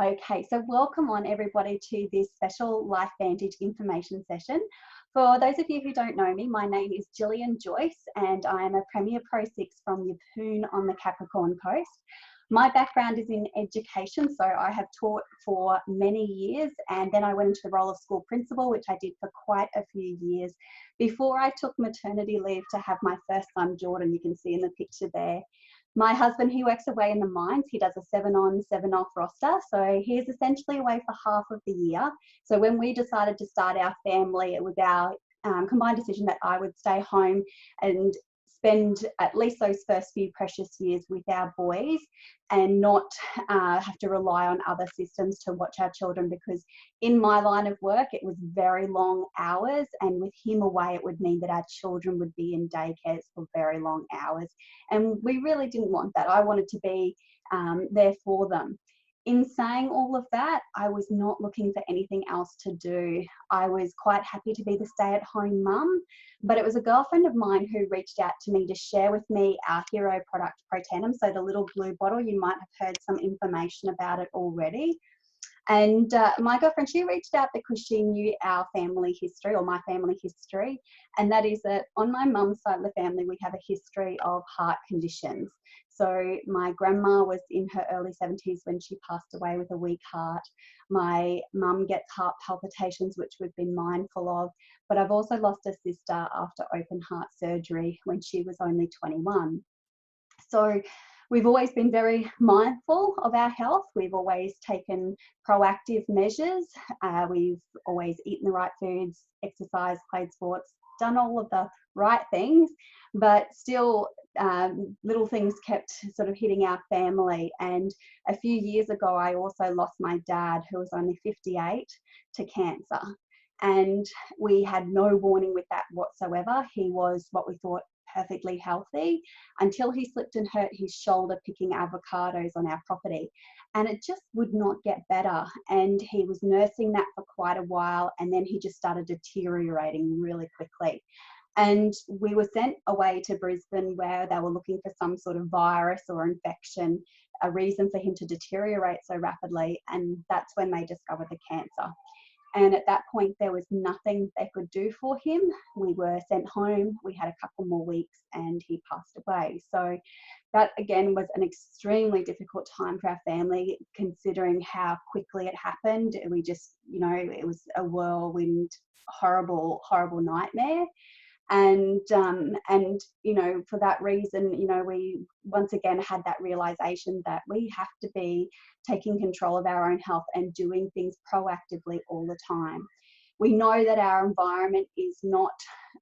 Okay, so welcome on everybody to this special LifeVantage information session. For those of you who don't know me, my name is Gillian Joyce and I am a Premier Pro 6 from Yeppoon on the Capricorn Coast. My background is in education, so I have taught for many years, and then I went into the role of school principal, which I did for quite a few years before I took maternity leave to have my first son, Jordan. You can see in the picture there. My husband, he works away in the mines. He does a 7 on, 7 off roster. So he's essentially away for half of the year. So when we decided to start our family, it was our combined decision that I would stay home and spend at least those first few precious years with our boys and not have to rely on other systems to watch our children, because in my line of work it was very long hours, and with him away it would mean that our children would be in daycares for very long hours, and we really didn't want that. I wanted to be there for them. In saying all of that, I was not looking for anything else to do. I was quite happy to be the stay-at-home mum, but it was a girlfriend of mine who reached out to me to share with me our hero product, Protanum. So the little blue bottle, you might have heard some information about it already. And my girlfriend, she reached out because she knew our family history, or my family history, and that is that on my mum's side of the family, we have a history of heart conditions. So my grandma was in her early 70s when she passed away with a weak heart. My mum gets heart palpitations, which we've been mindful of, but I've also lost a sister after open heart surgery when she was only 21. So we've always been very mindful of our health. We've always taken proactive measures. We've always eaten the right foods, exercised, played sports, done all of the right things, but still little things kept sort of hitting our family. And a few years ago, I also lost my dad, who was only 58, to cancer. And we had no warning with that whatsoever. He was what we thought perfectly healthy until he slipped and hurt his shoulder picking avocados on our property, and it just would not get better, and he was nursing that for quite a while, and then he just started deteriorating really quickly. And we were sent away to Brisbane, where they were looking for some sort of virus or infection, a reason for him to deteriorate so rapidly, and that's when they discovered the cancer. And at that point, there was nothing they could do for him. We were sent home. We had a couple more weeks and he passed away. So that, again, was an extremely difficult time for our family, considering how quickly it happened. We just, it was a whirlwind, horrible, horrible nightmare. And for that reason, we once again had that realization that we have to be taking control of our own health and doing things proactively all the time. We know that our environment is not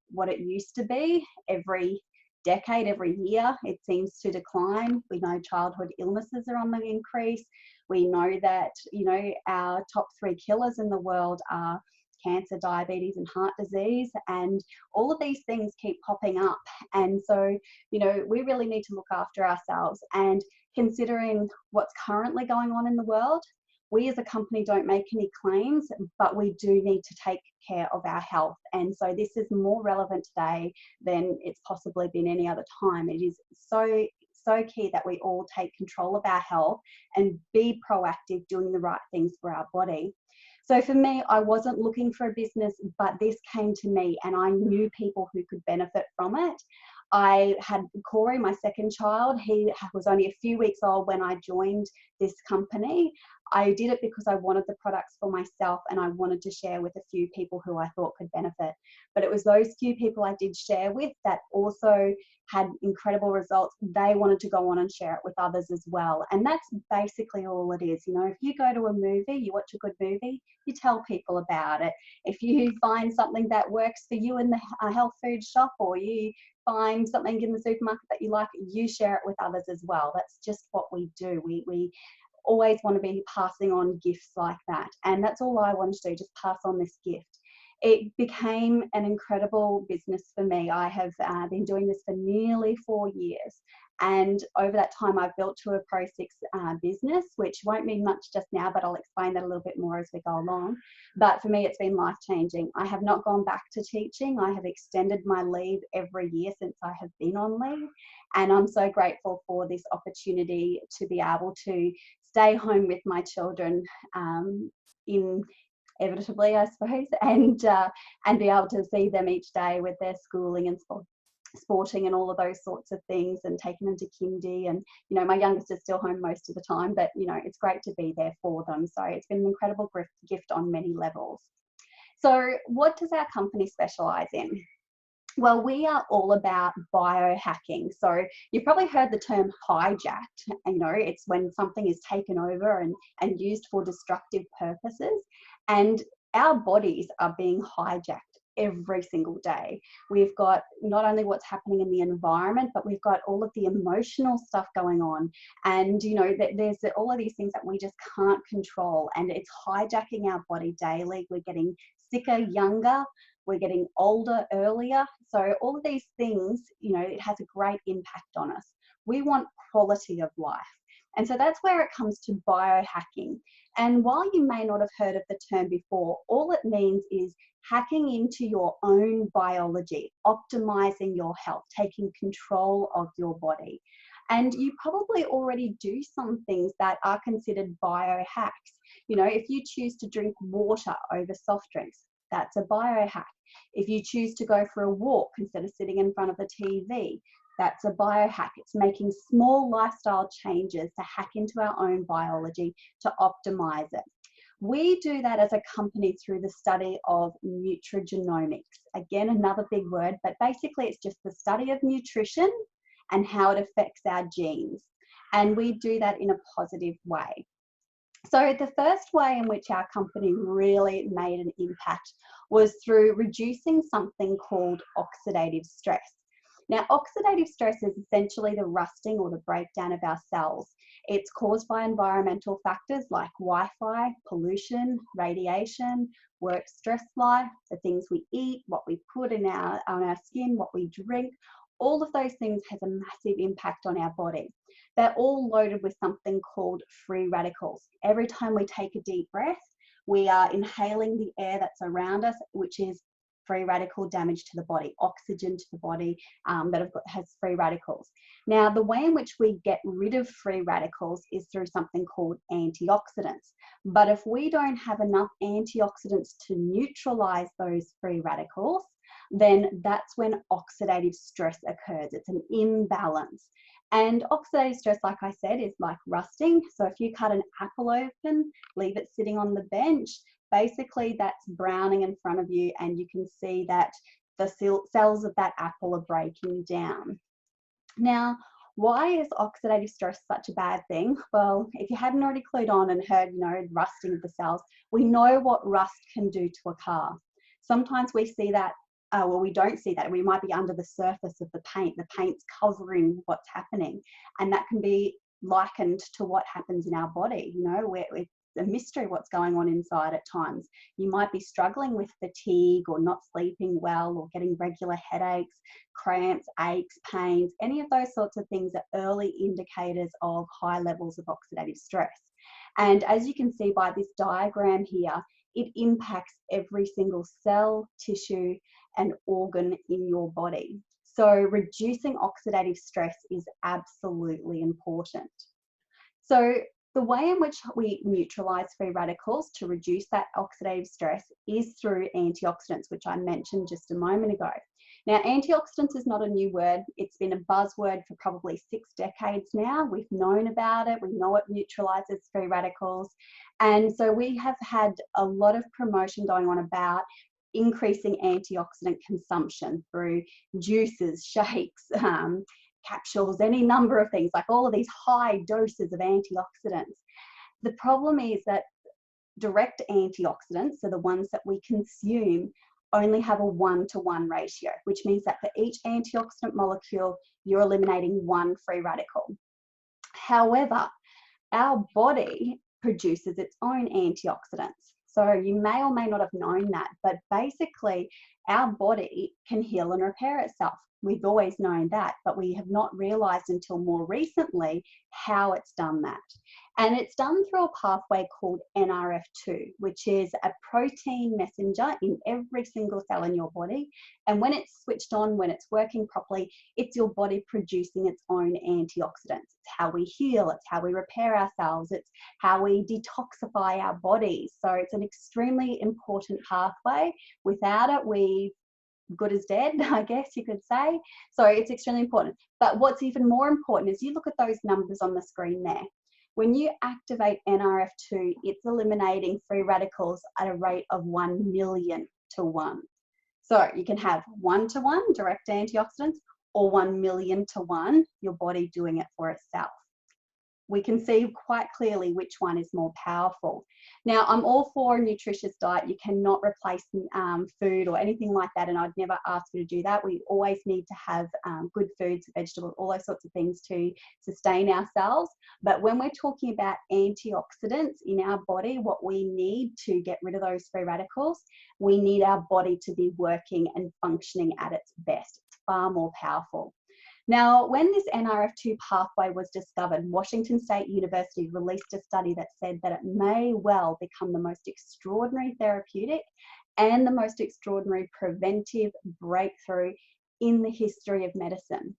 what it used to be. Every decade, every year, it seems to decline. We know childhood illnesses are on the increase. We know that, our top 3 killers in the world are cancer, diabetes, and heart disease, and all of these things keep popping up. And so, we really need to look after ourselves. And considering what's currently going on in the world, we as a company don't make any claims, but we do need to take care of our health. And so this is more relevant today than it's possibly been any other time. It is so key that we all take control of our health and be proactive, doing the right things for our body. So for me, I wasn't looking for a business, but this came to me and I knew people who could benefit from it. I had Corey, my second child. He was only a few weeks old when I joined this company. I did it because I wanted the products for myself and I wanted to share with a few people who I thought could benefit. But it was those few people I did share with that also had incredible results. They wanted to go on and share it with others as well. And that's basically all it is. If you go to a movie, you watch a good movie, you tell people about it. If you find something that works for you in the health food shop, or you find something in the supermarket that you like, you share it with others as well. That's just what we do. We always want to be passing on gifts like that. And that's all I wanted to do, just pass on this gift. It became an incredible business for me. I have been doing this for nearly 4 years. And over that time, I've built to a Pro 6 business, which won't mean much just now, but I'll explain that a little bit more as we go along. But for me, it's been life-changing. I have not gone back to teaching. I have extended my leave every year since I have been on leave. And I'm so grateful for this opportunity to be able to stay home with my children inevitably, I suppose, and be able to see them each day with their schooling and sporting and all of those sorts of things, and taking them to kindy. And my youngest is still home most of the time, but it's great to be there for them. So it's been an incredible gift on many levels. So what does our company specialize in? Well, we are all about biohacking. So you've probably heard the term hijacked. It's when something is taken over and used for destructive purposes. And our bodies are being hijacked every single day. We've got not only what's happening in the environment, but we've got all of the emotional stuff going on. And, there's all of these things that we just can't control. And it's hijacking our body daily. We're getting sicker, younger. We're getting older earlier. So all of these things, it has a great impact on us. We want quality of life. And so that's where it comes to biohacking. And while you may not have heard of the term before, all it means is hacking into your own biology, optimizing your health, taking control of your body. And you probably already do some things that are considered biohacks. If you choose to drink water over soft drinks, that's a biohack. If you choose to go for a walk instead of sitting in front of the TV, that's a biohack. It's making small lifestyle changes to hack into our own biology to optimize it. We do that as a company through the study of Nutrigenomics. Again, another big word, but basically it's just the study of nutrition and how it affects our genes. And we do that in a positive way. So the first way in which our company really made an impact was through reducing something called oxidative stress. Now, oxidative stress is essentially the rusting or the breakdown of our cells. It's caused by environmental factors like Wi-Fi, pollution, radiation, work stress life, the things we eat, what we put on our skin, what we drink. All of those things has a massive impact on our body. They're all loaded with something called free radicals. Every time we take a deep breath, we are inhaling the air that's around us, which is free radical damage to the body, oxygen to the body that has free radicals. Now, the way in which we get rid of free radicals is through something called antioxidants. But if we don't have enough antioxidants to neutralize those free radicals, then that's when oxidative stress occurs. It's an imbalance. And oxidative stress, like I said, is like rusting. So if you cut an apple open, leave it sitting on the bench, basically that's browning in front of you, and you can see that the cells of that apple are breaking down. Now, why is oxidative stress such a bad thing? Well, if you hadn't already clued on and heard, rusting of the cells, we know what rust can do to a car. Sometimes we see that we don't see that. We might be under the surface of the paint. The paint's covering what's happening. And that can be likened to what happens in our body, where it's a mystery what's going on inside at times. You might be struggling with fatigue or not sleeping well or getting regular headaches, cramps, aches, pains. Any of those sorts of things are early indicators of high levels of oxidative stress. And as you can see by this diagram here, it impacts every single cell, tissue, and organ in your body. So reducing oxidative stress is absolutely important. So the way in which we neutralize free radicals to reduce that oxidative stress is through antioxidants, which I mentioned just a moment ago. Now, antioxidants is not a new word. It's been a buzzword for probably 6 decades now. We've known about it. We know it neutralizes free radicals. And so we have had a lot of promotion going on about increasing antioxidant consumption through juices, shakes, capsules, any number of things, like all of these high doses of antioxidants. The problem is that direct antioxidants, so the ones that we consume, only have a 1-to-1 ratio, which means that for each antioxidant molecule, you're eliminating 1 free radical. However, our body produces its own antioxidants. So you may or may not have known that, but basically our body can heal and repair itself. We've always known that, but we have not realized until more recently how it's done that. And it's done through a pathway called NRF2, which is a protein messenger in every single cell in your body. And when it's switched on, when it's working properly, it's your body producing its own antioxidants. It's how we heal, it's how we repair ourselves, it's how we detoxify our bodies. So it's an extremely important pathway. Without it, we good as dead, I guess you could say. So it's extremely important. But what's even more important is you look at those numbers on the screen there. When you activate NRF2, it's eliminating free radicals at a rate of 1 million to 1. So you can have 1-to-1 direct antioxidants or 1 million to 1, your body doing it for itself. We can see quite clearly which one is more powerful. Now, I'm all for a nutritious diet. You cannot replace food or anything like that, and I'd never ask you to do that. We always need to have good foods, vegetables, all those sorts of things to sustain ourselves. But when we're talking about antioxidants in our body, what we need to get rid of those free radicals, we need our body to be working and functioning at its best. It's far more powerful. Now, when this NRF2 pathway was discovered, Washington State University released a study that said that it may well become the most extraordinary therapeutic and the most extraordinary preventive breakthrough in the history of medicine.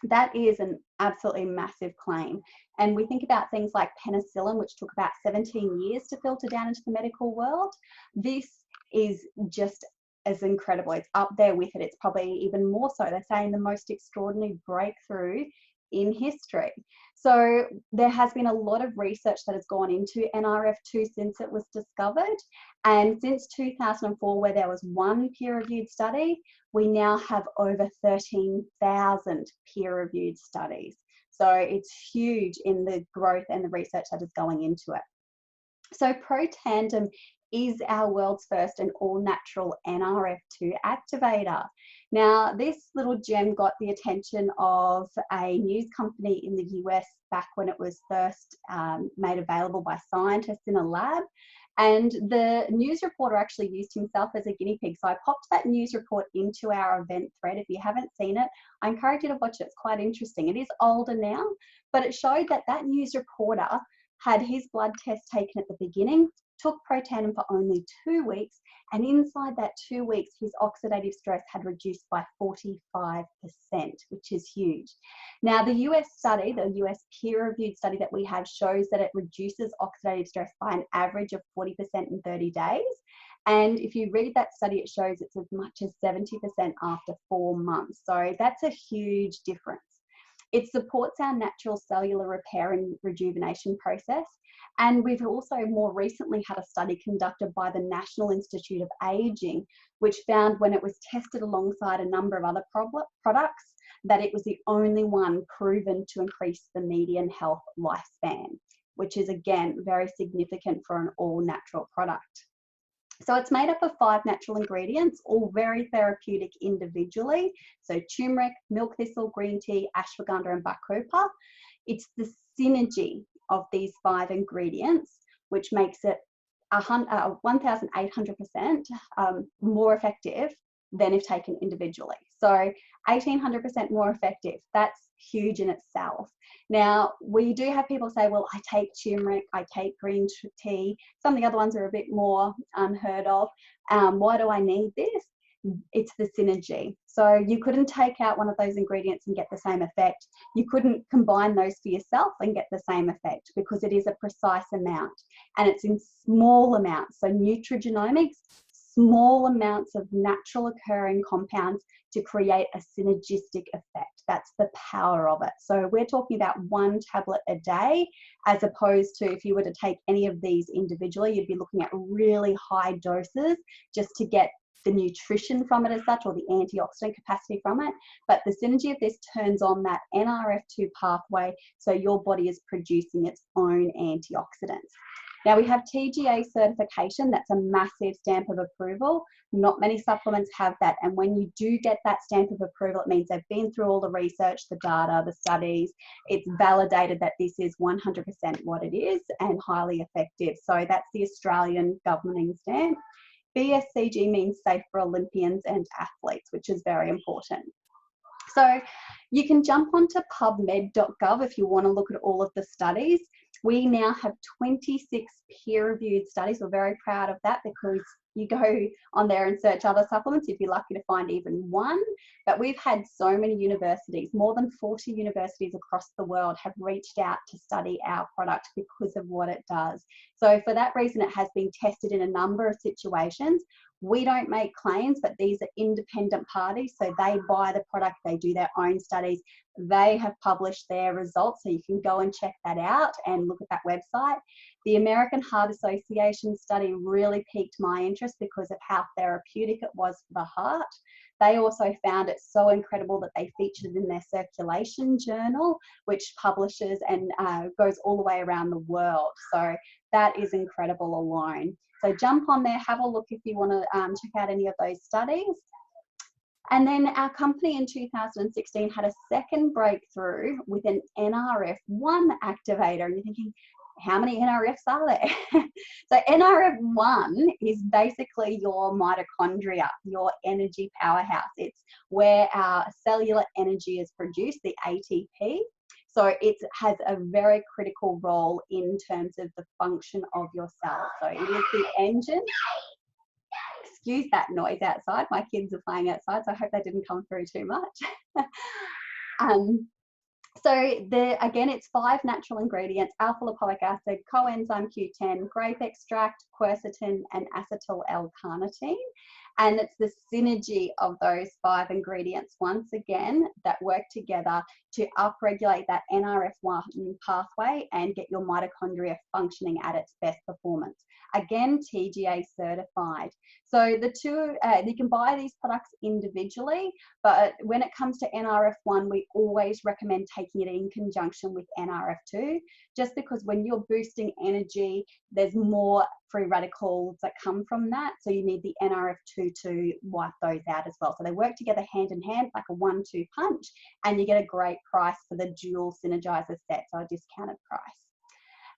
That is an absolutely massive claim. And we think about things like penicillin, which took about 17 years to filter down into the medical world. This is just as incredible. It's up there with it. It's probably even more so. They're saying the most extraordinary breakthrough in history. So there has been a lot of research that has gone into NRF2 since it was discovered. And since 2004, where there was one peer-reviewed study, we now have over 13,000 peer-reviewed studies. So it's huge in the growth and the research that is going into it. So Protandim is our world's first and all-natural NRF2 activator. Now, this little gem got the attention of a news company in the US back when it was first made available by scientists in a lab. And the news reporter actually used himself as a guinea pig. So I popped that news report into our event thread. If you haven't seen it, I encourage you to watch it. It's quite interesting. It is older now, but it showed that that news reporter had his blood test taken at the beginning, took Protandim for only 2 weeks, and inside that 2 weeks, his oxidative stress had reduced by 45%, which is huge. Now, the US study, the US peer-reviewed study that we have, shows that it reduces oxidative stress by an average of 40% in 30 days. And if you read that study, it shows it's as much as 70% after 4 months. So that's a huge difference. It supports our natural cellular repair and rejuvenation process. And we've also more recently had a study conducted by the National Institute of Aging, which found when it was tested alongside a number of other products, that it was the only one proven to increase the median health lifespan, which is again very significant for an all-natural product. So it's made up of 5 natural ingredients, all very therapeutic individually. So turmeric, milk thistle, green tea, ashwagandha, and bacopa. It's the synergy of these 5 ingredients which makes it 1,800% more effective than if taken individually. So 1,800% more effective. That's huge in itself. Now, we do have people say, well, I take turmeric, I take green tea. Some of the other ones are a bit more unheard of. Why do I need this? It's the synergy. So you couldn't take out one of those ingredients and get the same effect. You couldn't combine those for yourself and get the same effect because it is a precise amount and it's in small amounts. So Nutrigenomics, small amounts of natural occurring compounds to create a synergistic effect. That's the power of it. So we're talking about 1 tablet a day, as opposed to if you were to take any of these individually, you'd be looking at really high doses just to get the nutrition from it as such, or the antioxidant capacity from it. But the synergy of this turns on that NRF2 pathway, so your body is producing its own antioxidants. Now we have TGA certification. That's a massive stamp of approval. Not many supplements have that. And when you do get that stamp of approval, it means they've been through all the research, the data, the studies. It's validated that this is 100% what it is and highly effective. So that's the Australian governing stamp. BSCG means safe for Olympians and athletes, which is very important. So you can jump onto pubmed.gov if you want to look at all of the studies. We now have 26 peer-reviewed studies. We're very proud of that, because you go on there and search other supplements, you'd be lucky to find even one. But we've had so many universities, more than 40 universities across the world have reached out to study our product because of what it does. So for that reason, it has been tested in a number of situations. We don't make claims, but these are independent parties. So they buy the product, they do their own studies, they have published their results. So you can go and check that out and look at that website. The American Heart Association study really piqued my interest because of how therapeutic it was for the heart. They also found it so incredible that they featured it in their circulation journal, which publishes and goes all the way around the world. So that is incredible alone. So jump on there, have a look if you want to check out any of those studies. And then our company in 2016 had a second breakthrough with an NRF1 activator. And you're thinking, how many NRFs are there? So NRF1 is basically your mitochondria, your energy powerhouse. It's where our cellular energy is produced, the ATP. So it has a very critical role in terms of the function of your cells. So it is the engine. Excuse that noise outside. My kids are playing outside, so I hope that didn't come through too much. So again, it's 5 natural ingredients: alpha-lipoic acid, coenzyme Q10, grape extract, quercetin, and acetyl L-carnitine. And it's the synergy of those 5 ingredients, once again, that work together to upregulate that NRF1 pathway and get your mitochondria functioning at its best performance. Again, TGA certified. So the two, you can buy these products individually, but when it comes to NRF1, we always recommend taking it in conjunction with NRF2, just because when you're boosting energy, there's more free radicals that come from that. So you need the NRF2 to wipe those out as well. So they work together hand in hand like a 1-2 punch, and you get a great price for the dual synergizer set, so a discounted price.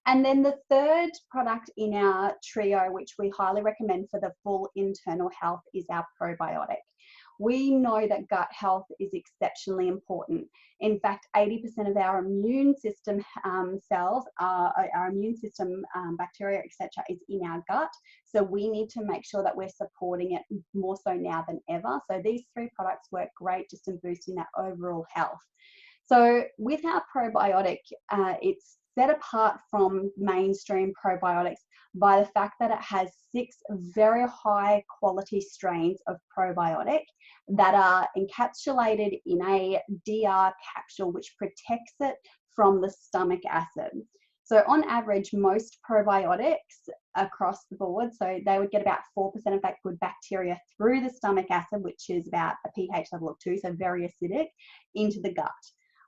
And then the third product in our trio, which we highly recommend for the full internal health, is our probiotic. We know that gut health is exceptionally important. In fact, 80% of our immune system cells, our immune system bacteria, etc., is in our gut. So we need to make sure that we're supporting it more so now than ever. So these 3 products work great just in boosting that overall health. So with our probiotic, it's set apart from mainstream probiotics by the fact that it has 6 very high quality strains of probiotic that are encapsulated in a DR capsule, which protects it from the stomach acid. So on average, most probiotics across the board, so they would get about 4% of that good bacteria through the stomach acid, which is about a pH level of 2, so very acidic, into the gut.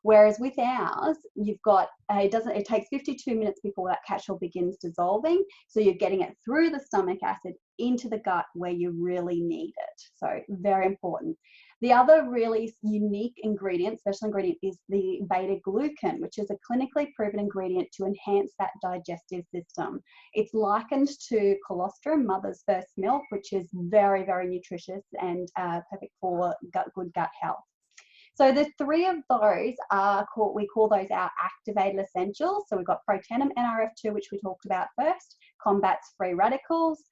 Whereas with ours, you've got, it takes 52 minutes before that capsule begins dissolving. So you're getting it through the stomach acid into the gut where you really need it. So very important. The other really unique ingredient, special ingredient, is the beta-glucan, which is a clinically proven ingredient to enhance that digestive system. It's likened to colostrum, mother's first milk, which is very, very nutritious and perfect for good gut health. So the 3 of those are we call those our activated essentials. So we've got Protandim NRF2, which we talked about first, combats free radicals,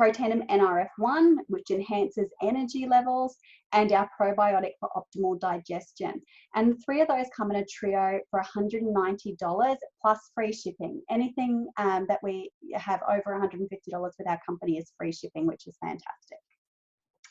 Protandim NRF1, which enhances energy levels, and our probiotic for optimal digestion. And the 3 of those come in a trio for $190 plus free shipping. Anything that we have over $150 with our company is free shipping, which is fantastic.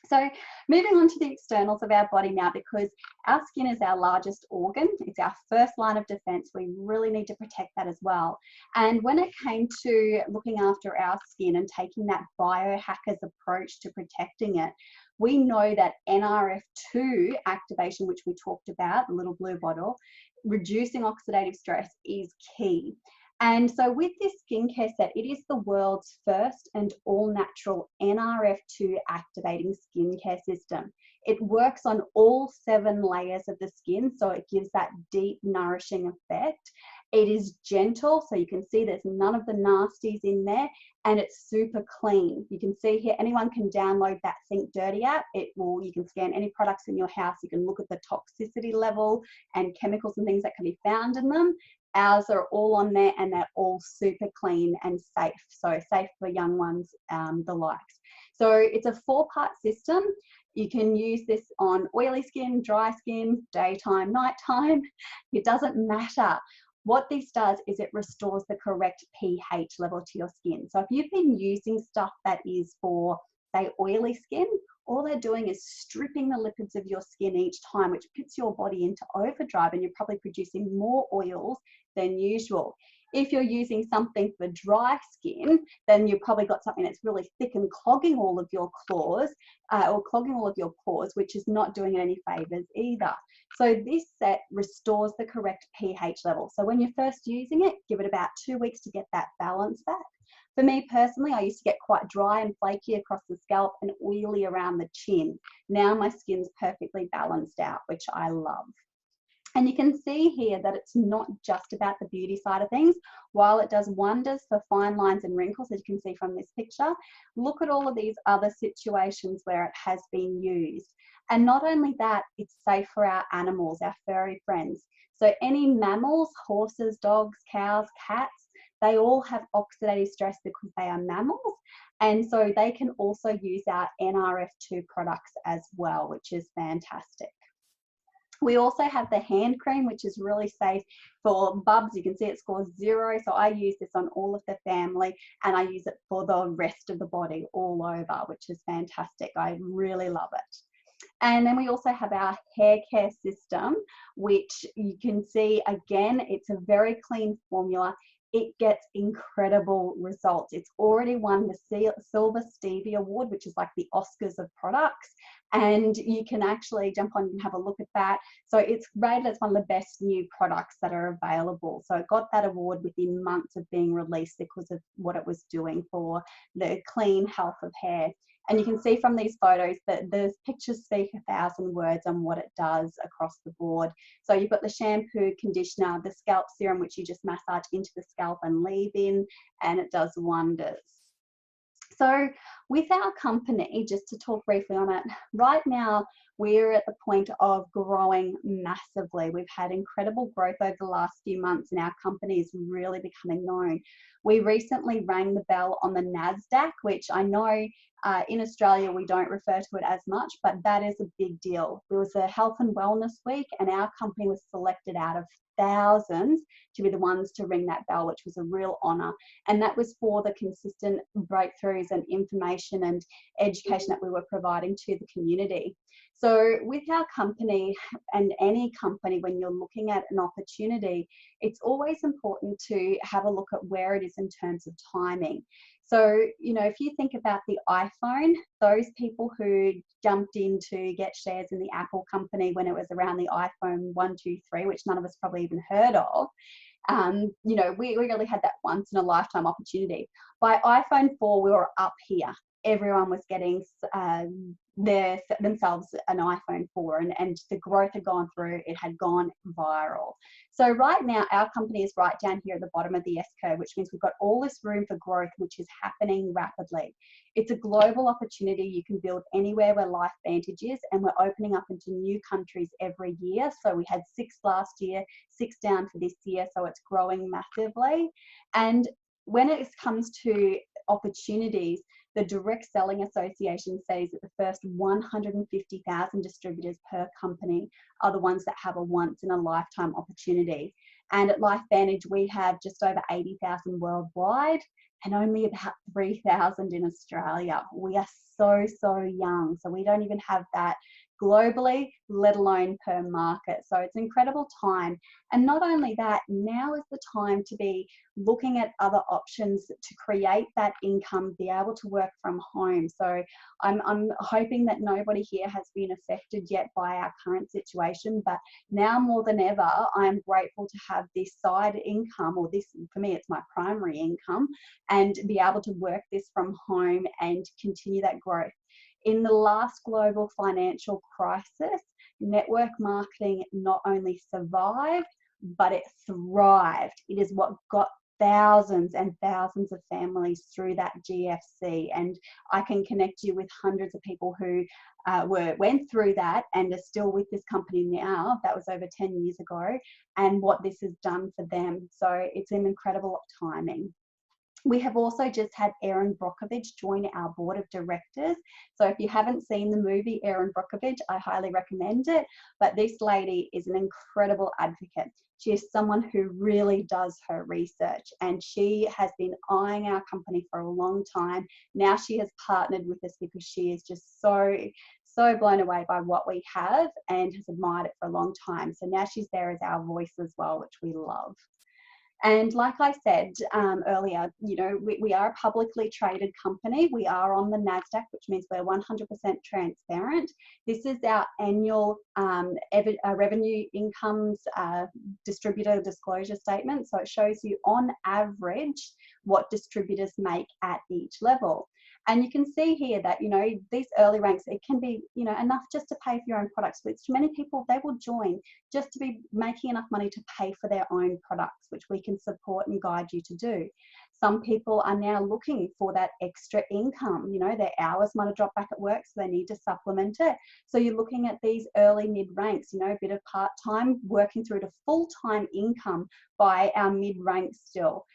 So moving on to the externals of our body now, because our skin is our largest organ. It's our first line of defense. We really need to protect that as well. And when it came to looking after our skin and taking that biohackers approach to protecting it, we know that NRF2 activation, which we talked about, the little blue bottle, reducing oxidative stress is key. And so with this skincare set, it is the world's first and all-natural NRF2 activating skincare system. It works on all 7 layers of the skin, so it gives that deep, nourishing effect. It is gentle, so you can see there's none of the nasties in there, and it's super clean. You can see here, anyone can download that Think Dirty app. You can scan any products in your house. You can look at the toxicity level and chemicals and things that can be found in them. Ours are all on there, and they're all super clean and safe. So safe for young ones, the likes. So it's a 4-part system. You can use this on oily skin, dry skin, daytime, nighttime. It doesn't matter. What this does is it restores the correct pH level to your skin. So if you've been using stuff that is for, say, oily skin, all they're doing is stripping the lipids of your skin each time, which puts your body into overdrive, and you're probably producing more oils than usual. If you're using something for dry skin, then you've probably got something that's really thick and clogging all of your pores, which is not doing it any favors either. So this set restores the correct pH level. So when you're first using it, give it about 2 weeks to get that balance back. For me personally, I used to get quite dry and flaky across the scalp and oily around the chin. Now my skin's perfectly balanced out, which I love. And you can see here that it's not just about the beauty side of things. While it does wonders for fine lines and wrinkles, as you can see from this picture, look at all of these other situations where it has been used. And not only that, it's safe for our animals, our furry friends. So any mammals, horses, dogs, cows, cats, they all have oxidative stress because they are mammals. And so they can also use our NRF2 products as well, which is fantastic. We also have the hand cream, which is really safe for bubs. You can see it scores 0. So I use this on all of the family, and I use it for the rest of the body all over, which is fantastic. I really love it. And then we also have our hair care system, which you can see, again, it's a very clean formula. It gets incredible results. It's already won the Silver Stevie Award, which is like the Oscars of products. And you can actually jump on and have a look at that. So it's rated as one of the best new products that are available. So it got that award within months of being released because of what it was doing for the clean health of hair. And you can see from these photos that the pictures speak 1,000 words on what it does across the board. So you've got the shampoo, conditioner, the scalp serum, which you just massage into the scalp and leave in, and it does wonders. So with our company, just to talk briefly on it, right now we're at the point of growing massively. We've had incredible growth over the last few months, and our company is really becoming known. We recently rang the bell on the NASDAQ, which I know in Australia we don't refer to it as much, but that is a big deal. It was a health and wellness week, and our company was selected out of thousands to be the ones to ring that bell, which was a real honor. And that was for the consistent breakthroughs and information and education that we were providing to the community. So with our company, and any company, when you're looking at an opportunity, it's always important to have a look at where it is in terms of timing. So, you know, if you think about the iPhone, those people who jumped in to get shares in the Apple company when it was around the iPhone 1, 2, 3, which none of us probably even heard of, you know, we really had that once in a lifetime opportunity. By iPhone 4, we were up here. Everyone was getting themselves an iPhone 4, and the growth had gone through, it had gone viral. So right now our company is right down here at the bottom of the S-curve, which means we've got all this room for growth, which is happening rapidly. It's a global opportunity. You can build anywhere where LifeVantage is, and we're opening up into new countries every year. So we had 6 last year, 6 down for this year, so it's growing massively. And when it comes to opportunities, the Direct Selling Association says that the first 150,000 distributors per company are the ones that have a once in a lifetime opportunity. And at LifeVantage, we have just over 80,000 worldwide and only about 3,000 in Australia. We are so young, so we don't even have that globally, let alone per market. So it's an incredible time. And not only that, now is the time to be looking at other options to create that income, be able to work from home. So I'm hoping that nobody here has been affected yet by our current situation, but now more than ever, I'm grateful to have this side income, or this, for me, it's my primary income, and be able to work this from home and continue that growth. In the last global financial crisis, network marketing not only survived, but it thrived. It is what got thousands and thousands of families through that GFC. And I can connect you with hundreds of people who went through that and are still with this company now. That was over 10 years ago, and what this has done for them. So it's an incredible timing. We have also just had Erin Brockovich join our board of directors. So if you haven't seen the movie Erin Brockovich, I highly recommend it. But this lady is an incredible advocate. She is someone who really does her research, and she has been eyeing our company for a long time. Now she has partnered with us because she is just so blown away by what we have and has admired it for a long time. So now she's there as our voice as well, which we love. And like I said earlier, you know, we are a publicly traded company. We are on the NASDAQ, which means we're 100% transparent. This is our annual revenue incomes distributor disclosure statement. So it shows you on average what distributors make at each level. And you can see here that, you know, these early ranks, it can be, you know, enough just to pay for your own products, which many people, they will join just to be making enough money to pay for their own products, which we can support and guide you to do. Some people are now looking for that extra income. You know, their hours might have dropped back at work, so they need to supplement it. So you're looking at these early mid ranks, you know, a bit of part-time working through to full-time income by our mid ranks still.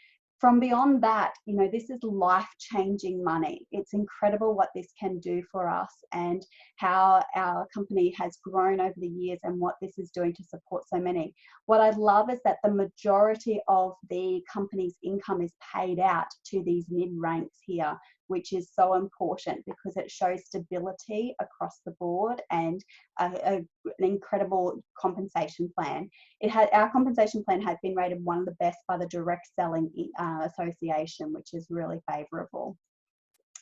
From beyond that, you know, this is life-changing money. It's incredible what this can do for us and how our company has grown over the years and what this is doing to support so many. What I love is that the majority of the company's income is paid out to these mid-ranks here, which is so important because it shows stability across the board and an incredible compensation plan. Our compensation plan has been rated one of the best by the Direct Selling Association, which is really favourable.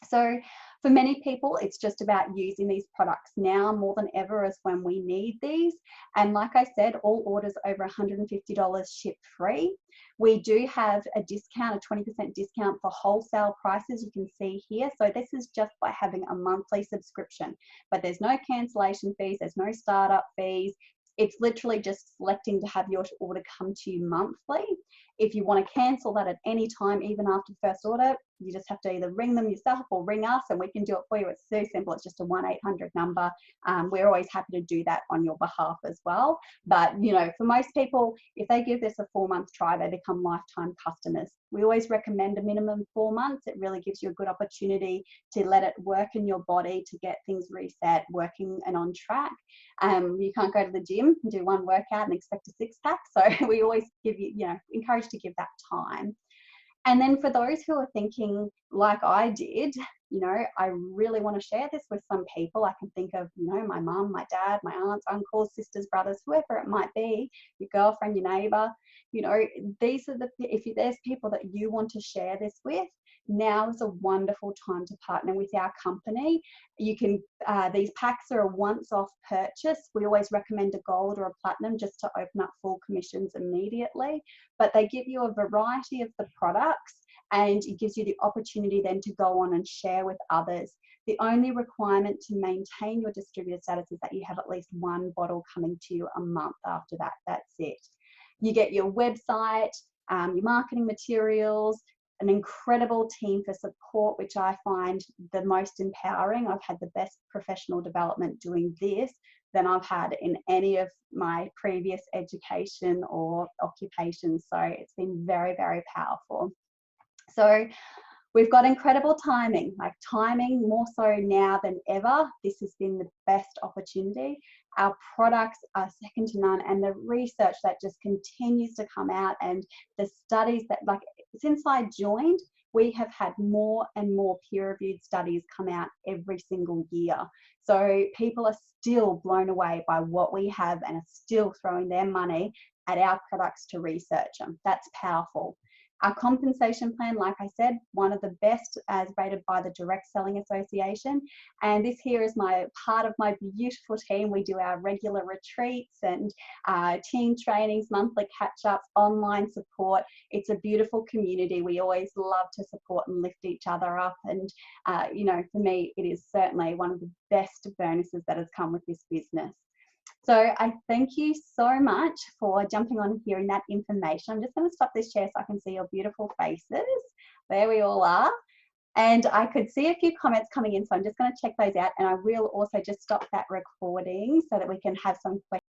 So for many people, it's just about using these products now more than ever as when we need these. And like I said, all orders over $150 ship free. We do have a discount, a 20% discount for wholesale prices, you can see here. So this is just by having a monthly subscription, but there's no cancellation fees, there's no startup fees. It's literally just selecting to have your order come to you monthly. If you want to cancel that at any time, even after the first order, you just have to either ring them yourself or ring us and we can do it for you. It's so simple. It's just a 1-800 number. We're always happy to do that on your behalf as well. But, you know, for most people, if they give this a 4-month try, they become lifetime customers. We always recommend a minimum 4 months. It really gives you a good opportunity to let it work in your body, to get things reset, working and on track. You can't go to the gym and do one workout and expect a 6-pack. So we always give you, you know, encourage to give that time. And then for those who are thinking like I did, you know, I really want to share this with some people. I can think of, you know, my mum, my dad, my aunts, uncles, sisters, brothers, whoever it might be, your girlfriend, your neighbor, you know, these are if there's people that you want to share this with, now is a wonderful time to partner with our company. You can, these packs are a once-off purchase. We always recommend a gold or a platinum just to open up full commissions immediately, but they give you a variety of the products and it gives you the opportunity then to go on and share with others. The only requirement to maintain your distributor status is that you have at least one bottle coming to you a month. After that, that's it. You get your website, your marketing materials, an incredible team for support, which I find the most empowering. I've had the best professional development doing this than I've had in any of my previous education or occupations. So it's been very, very powerful. So we've got incredible timing, like timing more so now than ever. This has been the best opportunity. Our products are second to none, and the research that just continues to come out and the studies that, like, since I joined, we have had more and more peer-reviewed studies come out every single year. So people are still blown away by what we have and are still throwing their money at our products to research them. That's powerful. Our compensation plan, like I said, one of the best as rated by the Direct Selling Association. And this here is part of my beautiful team. We do our regular retreats and team trainings, monthly catch-ups, online support. It's a beautiful community. We always love to support and lift each other up. And, you know, for me, it is certainly one of the best bonuses that has come with this business. So I thank you so much for jumping on and hearing that information. I'm just going to stop this share so I can see your beautiful faces. There we all are. And I could see a few comments coming in, so I'm just going to check those out, and I will also just stop that recording so that we can have some questions.